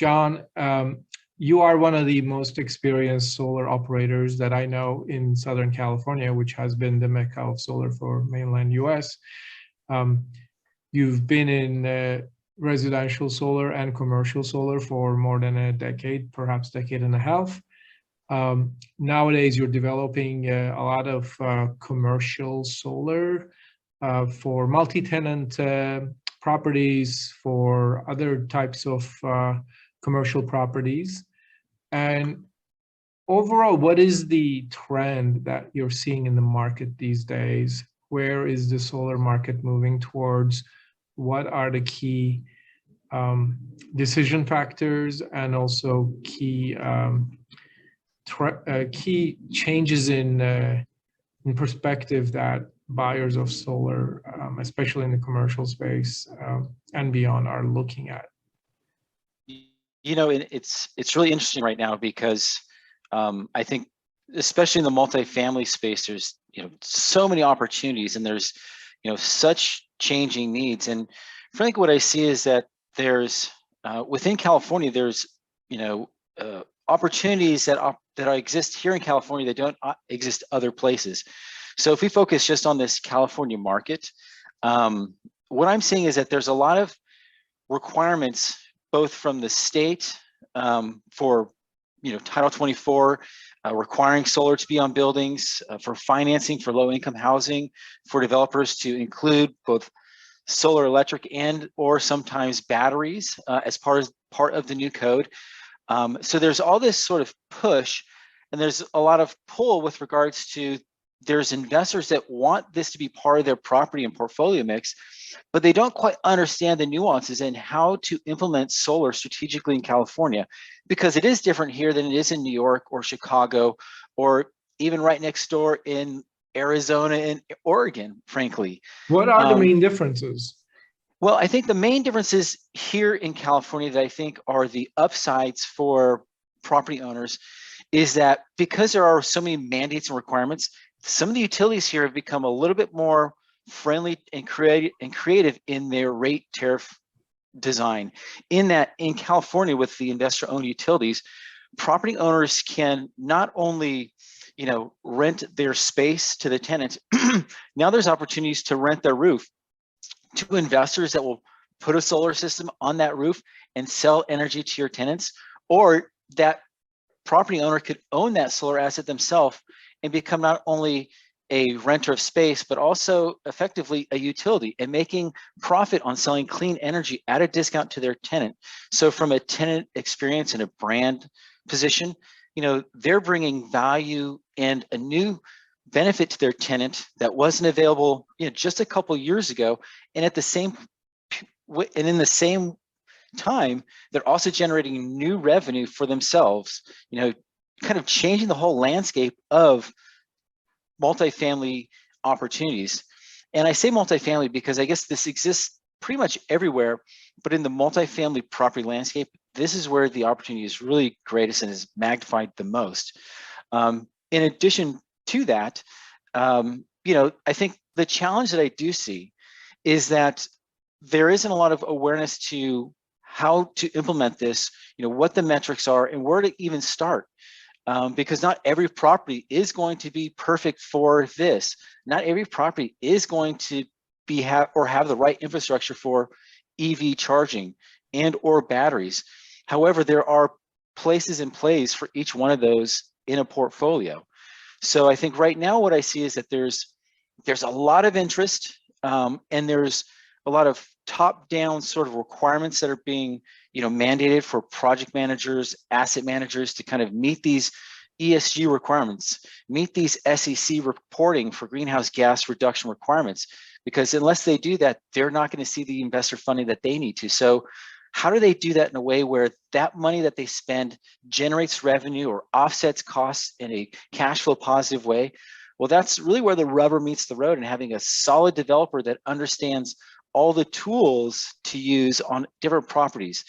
John, you are one of the most experienced solar operators that I know in Southern California, which has been the mecca of solar for mainland US. Um, you've been in residential solar and commercial solar for more than a decade, perhaps decade and a half. Nowadays, you're developing a lot of commercial solar for multi-tenant properties, for other types of commercial properties. And overall, what is the trend that you're seeing in the market these days? Where is the solar market moving towards? What are the key decision factors and also key key changes in perspective that buyers of solar, especially in the commercial space and beyond, are looking at? You know, it's really interesting right now because I think, especially in the multifamily space, there's so many opportunities and there's such changing needs. And frankly, what I see is that there's within California, there's opportunities that exist here in California that don't exist other places. So if we focus just on this California market, what I'm seeing is that there's a lot of requirements, both from the state for Title 24, requiring solar to be on buildings, for financing for low-income housing, for developers to include both solar electric and or sometimes batteries as part of the new code. So there's all this sort of push, and there's a lot of pull with regards to there's investors that want this to be part of their property and portfolio mix, but they don't quite understand the nuances and how to implement solar strategically in California, because it is different here than it is in New York or Chicago, or even right next door in Arizona and Oregon, frankly. What are the main differences? Well, I think the main differences here in California that I think are the upsides for property owners is that because there are so many mandates and requirements, some of the utilities here have become a little bit more friendly and creative in their rate tariff design. In that, in California, with the investor-owned utilities, property owners can not only rent their space to the tenant, now there's opportunities to rent their roof to investors that will put a solar system on that roof and sell energy to your tenants, or that property owner could own that solar asset themselves and become not only a renter of space, but also effectively a utility and making profit on selling clean energy at a discount to their tenant. So from a tenant experience and a brand position, they're bringing value and a new benefit to their tenant that wasn't available just a couple of years ago. And in the same time, they're also generating new revenue for themselves, kind of changing the whole landscape of multifamily opportunities. And I say multifamily because I guess this exists pretty much everywhere, but in the multifamily property landscape, this is where the opportunity is really greatest and is magnified the most. In addition to that, I think the challenge that I do see is that there isn't a lot of awareness to how to implement this, what the metrics are and where to even start. Because not every property is going to be perfect for this. Not every property is going to have the right infrastructure for EV charging and or batteries. However, there are places and plays for each one of those in a portfolio. So I think right now what I see is that there's a lot of interest and there's a lot of top-down sort of requirements that are being mandated for project managers, asset managers to kind of meet these ESG requirements, meet these SEC reporting for greenhouse gas reduction requirements, because unless they do that, they're not going to see the investor funding that they need to. So how do they do that in a way where that money that they spend generates revenue or offsets costs in a cash flow positive way? Well, that's really where the rubber meets the road, and having a solid developer that understands all the tools to use on different properties,